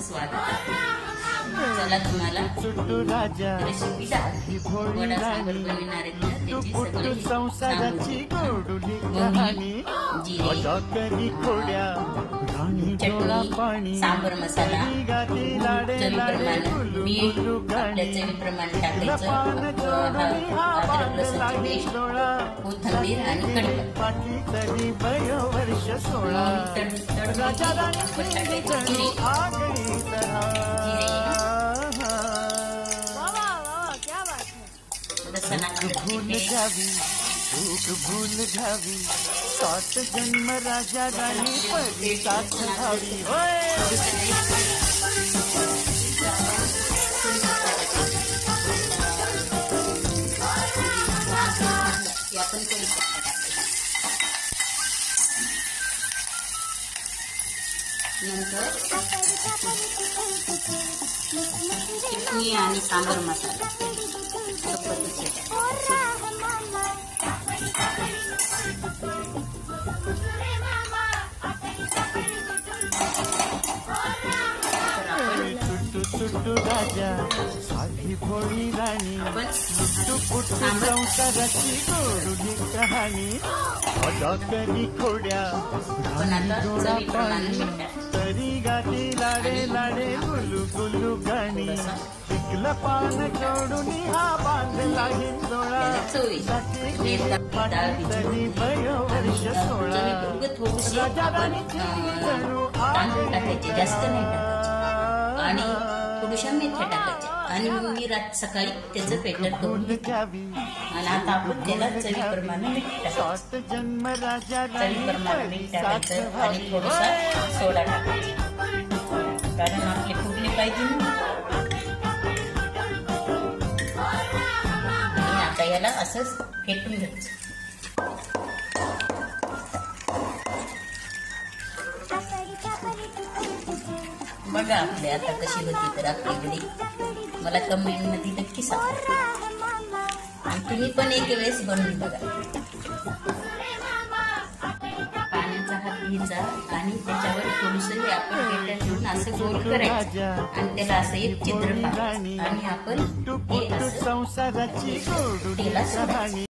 स्वागत आहे. चला तुम्हाला रेसिपी दाखवते. वडा सांबर बनविणार आहेत ना, त्याची सगळी सामग्री: मोहरी, जिरे, चटणी, सांबर मसाला, चवीप्रमाणे मीठ, आपल्या चवीप्रमाणे टाकायचं, अद्रक लसूणची पेस्ट, कोथिंबीर आणि कढीपत्ता. भूल घावी 7 जन्म राजा राणी परी 7 भावी. नंतर चटणी आणि सांबर मसाला राजा साधी भोळी राणी लुटू पुटू संसाराची गोडुली कहाणी करी खोड्या तरी गाती लाडे लाडे गुलू गुलू गाणी शिकलं पान जोडून हा बांधला हिंदोळा तरी वर्ष 16 राजा राणीची जणू जास्त नाही आणि थोड्याशा मेथ्या टाकायच्या आणि मी सकाळी त्याचं पेटर करून आणि आता आपण त्याला चवीप्रमाणे मीठ टाकायचं. चवीप्रमाणे मीठ टाकायचं आणि थोडासा सोडा टाकायचा, कारण आपले फुगले पाहिजे ना. आणि आता याला असंच फेटून घ्यायचं. बघा आपले आता कशी होती तर आपल्याकडे मला कमेंट मध्ये नक्की सांगा आणि तुम्ही पण एक वेळेस बनवून बघा. पाण्याचा हात घ्यायचा आणि त्याच्यावर थोडंसं हे आपण पेटर घेऊन असं गोल करायचं आणि त्याला असं एक छिद्र पाडायचं आणि आपण हे असं तेलात सोडायचं.